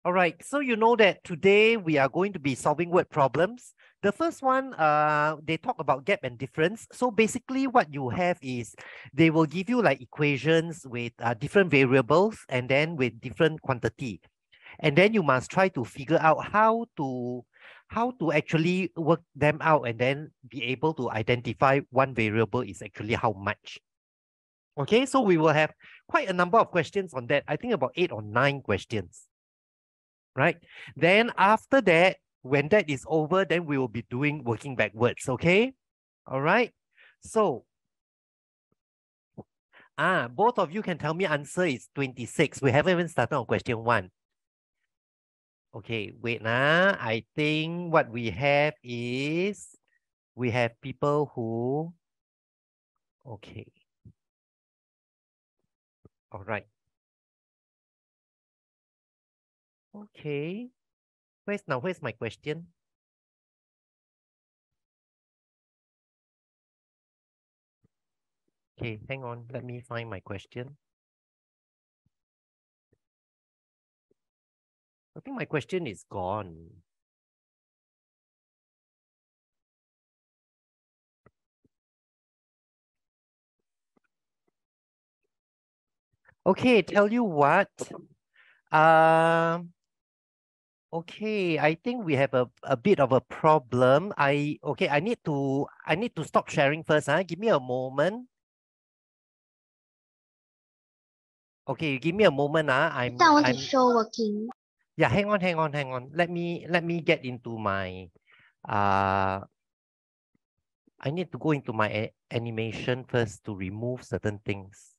All right, so you know that today we are going to be solving word problems. The first one, they talk about gap and difference. So basically what you have is they will give you like equations with different variables and then with different quantity. And then you must try to figure out how to actually work them out and then be able to identify one variable is actually how much. Okay, so we will have quite a number of questions on that. I think about 8 or 9 questions. Right? Then after that, when that is over, then we will be doing working backwards, okay? All right? So, both of you can tell me answer is 26. We haven't even started on question 1. Okay, wait now. I think what we have is, we have people who, okay. All right. Okay. Where's my question? Okay, hang on. Let me find my question. I think my question is gone. Okay, tell you what. Okay, I think we have a bit of a problem. I need to stop sharing first. Give me a moment. Okay, you give me a moment. I want to show working. Yeah, hang on. Let me get into my I need to go into my animation first to remove certain things.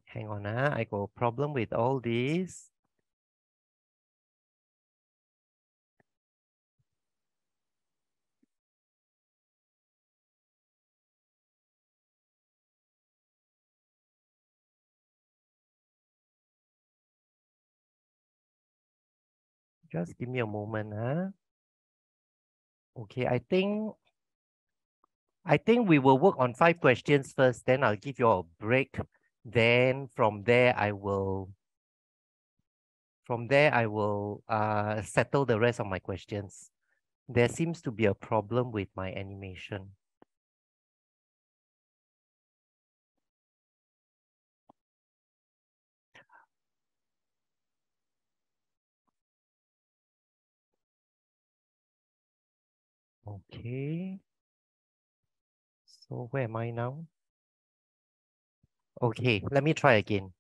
Hang on, I got a problem with all this. Just give me a moment, Okay, I think we will work on 5 questions first, then I'll give you a break. Then from there I will settle the rest of my questions. There seems to be a problem with my animation. Okay. So where am I now? Okay, let me try again.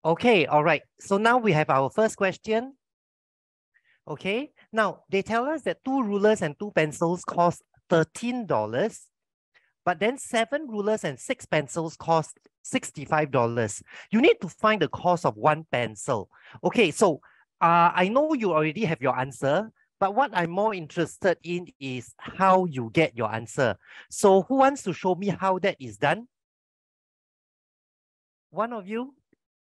Okay, all right. So now we have our first question. Okay, now they tell us that 2 rulers and 2 pencils cost $13, but then 7 rulers and 6 pencils cost $65. You need to find the cost of 1 pencil. Okay, so I know you already have your answer, but what I'm more interested in is how you get your answer. So who wants to show me how that is done? One of you?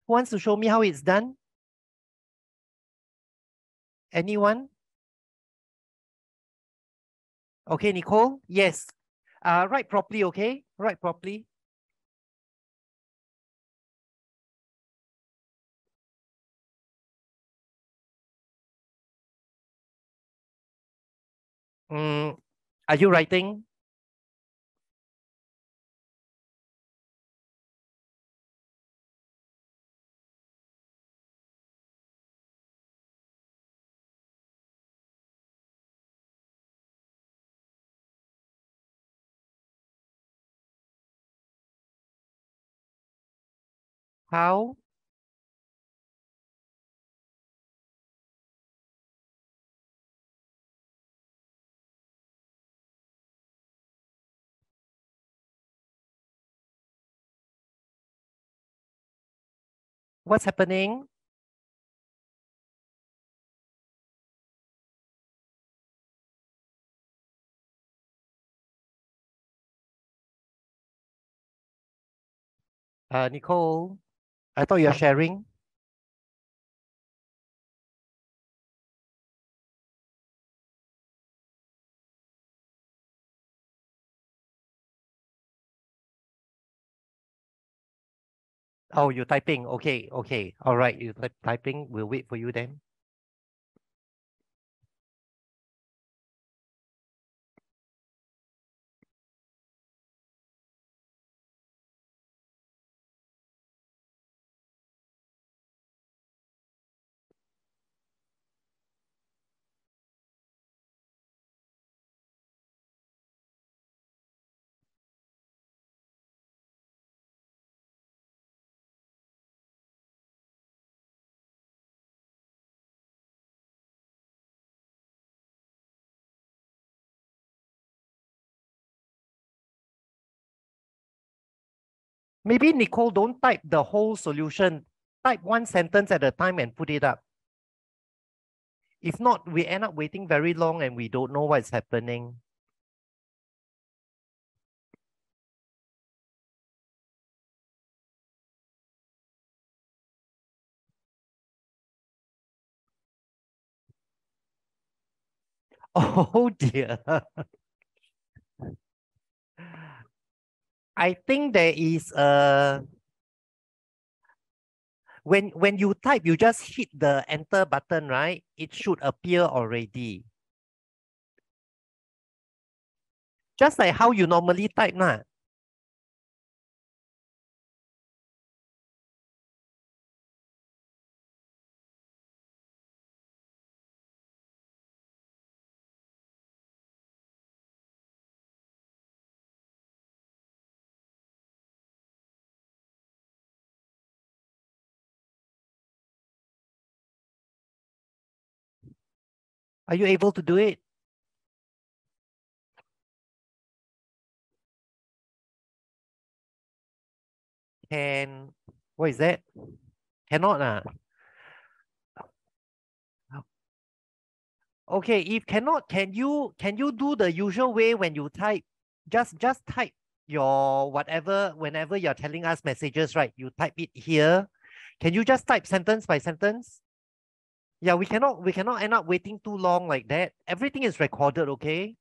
Who wants to show me how it's done? Anyone? Okay, Nicole? Yes. Write properly, okay? Write properly. Are you writing? How? What's happening? Nicole, I thought you're sharing. Oh, you're typing. Okay, okay. All right, you're typing. We'll wait for you then. Maybe Nicole, don't type the whole solution. Type one sentence at a time and put it up. If not, we end up waiting very long and we don't know what's happening. Oh dear. I think there is a when you type, you just hit the enter button, right? It should appear already. Just like how you normally type, nah. Are you able to do it? What is that? Cannot, ah. Okay, if cannot, can you do the usual way when you type? Just type your whatever whenever you're telling us messages, right? You type it here. Can you just type sentence by sentence? Yeah, we cannot end up waiting too long like that. Everything is recorded, okay?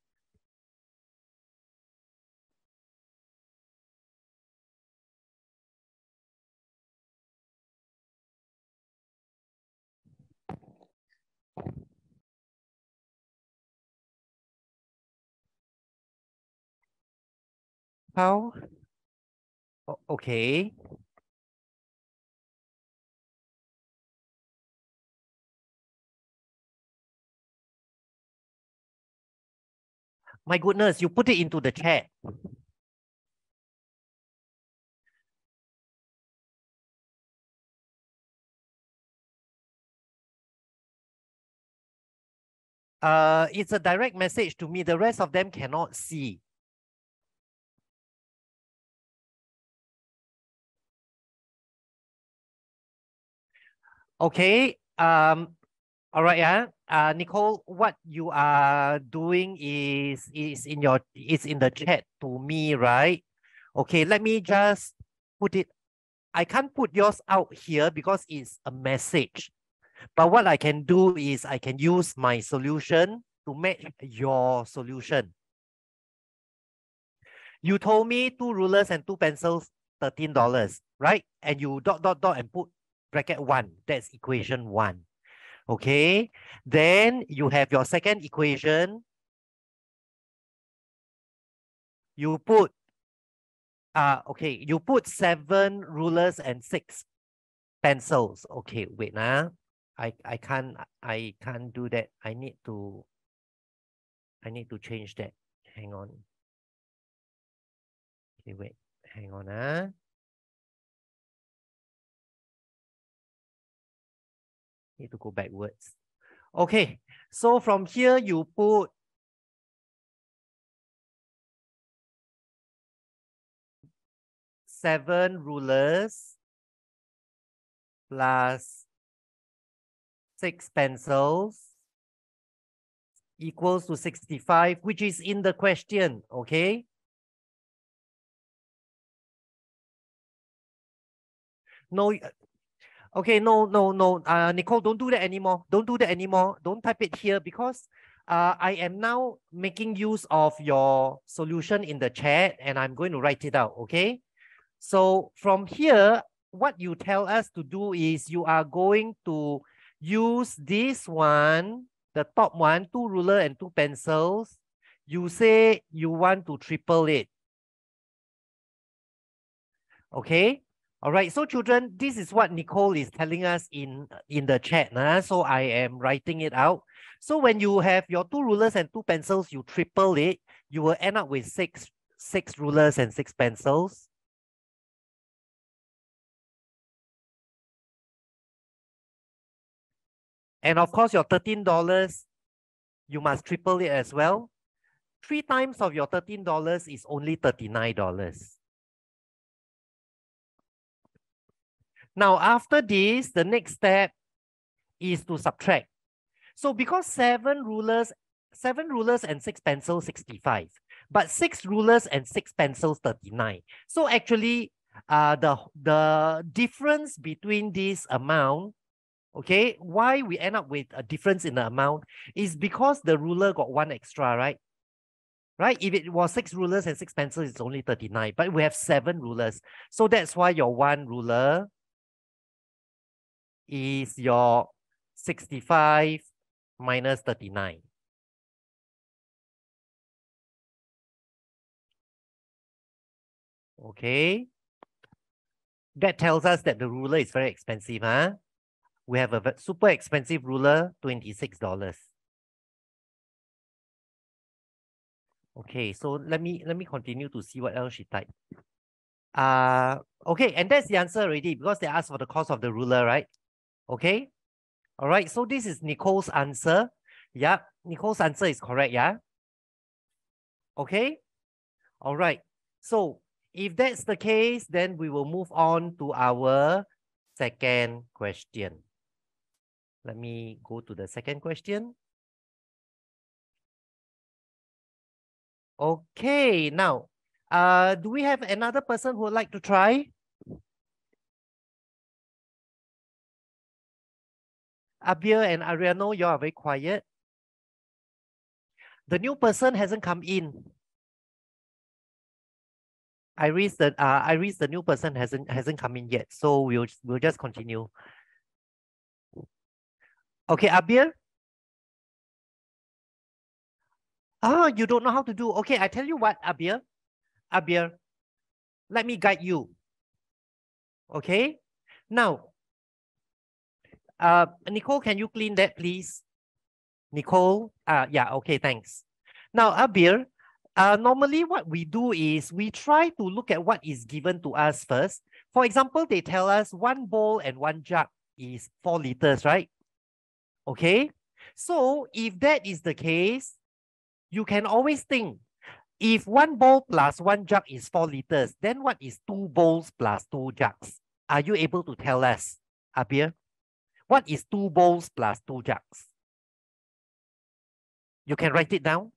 How? Okay. My goodness, you put it into the chat. It's a direct message to me. The rest of them cannot see. Okay. All right, yeah. Nicole, what you are doing is in the chat to me, right? Okay, let me just put it. I can't put yours out here because it's a message. But what I can do is I can use my solution to match your solution. You told me 2 rulers and 2 pencils, $13, right? And you dot and put bracket 1. That's equation 1. Okay. Then you have your second equation. You put okay, you put 7 rulers and 6 pencils. Okay, wait now. I can't do that. I need to change that. Hang on. Okay, wait. Hang on. Need to go backwards. Okay, so from here you put seven rulers plus 6 pencils equals to 65, which is in the question, okay? No, okay, no. Nicole, don't do that anymore. Don't do that anymore. Don't type it here because I am now making use of your solution in the chat and I'm going to write it out, okay? So from here, what you tell us to do is you are going to use this one, the top one, 2 ruler and 2 pencils. You say you want to triple it. Okay. All right. So children, this is what Nicole is telling us in the chat. So I am writing it out. So when you have your 2 rulers and 2 pencils, you triple it, you will end up with six rulers and 6 pencils. And of course, your $13, you must triple it as well. 3 times of your $13 is only $39. Now, after this, the next step is to subtract. So because 7 rulers and 6 pencils, 65. But 6 rulers and 6 pencils, 39. So actually, the difference between this amount, okay, why we end up with a difference in the amount is because the ruler got 1 extra, right? Right? If it was 6 rulers and 6 pencils, it's only 39. But we have 7 rulers. So that's why your 1 ruler is your 65 minus 39. Okay. That tells us that the ruler is very expensive, huh? We have a super expensive ruler, $26. Okay, so let me continue to see what else she typed. Okay, and that's the answer already because they asked for the cost of the ruler, right? Okay. All right, so this is Nicole's answer. Yeah, Nicole's answer is correct, yeah? Okay. All right. So if that's the case, then we will move on to our second question. Let me go to the second question. Okay, now, do we have another person who would like to try? Abir and Ariano, you are very quiet. The new person hasn't come in. Iris, the new person hasn't come in yet, so we'll just continue. Okay, Abir. Oh, you don't know how to do. Okay, I tell you what, Abir. Abir, let me guide you. Okay. Now, Nicole, can you clean that, please? Nicole. Yeah. Okay. Thanks. Now, Abir. Normally what we do is we try to look at what is given to us first. For example, they tell us 1 bowl and 1 jug is 4 liters, right? Okay. So if that is the case, you can always think, if 1 bowl plus 1 jug is 4 liters, then what is 2 bowls plus 2 jugs? Are you able to tell us, Abir? What is 2 bowls plus 2 jugs? You can write it down.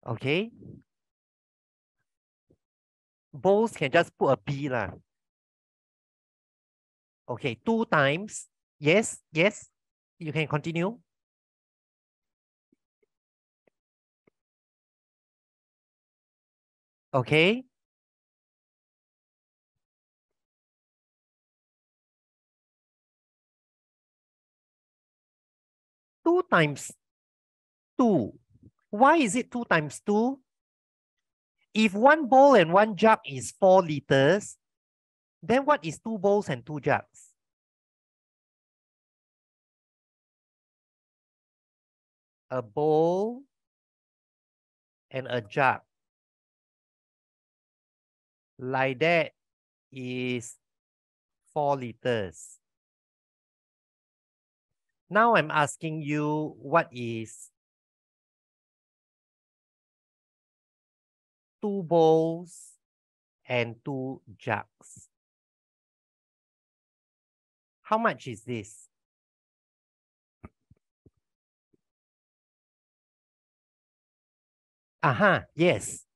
Okay. Bowls can just put a B lah. Okay, 2 times. Yes, yes. You can continue. Okay. Two times 2. Why is it 2 times 2? If 1 bowl and 1 jug is 4 liters, then what is 2 bowls and 2 jugs? A bowl and a jug. Like that is 4 liters. Now I'm asking you, what is 2 bowls and 2 jugs? How much is this? Yes.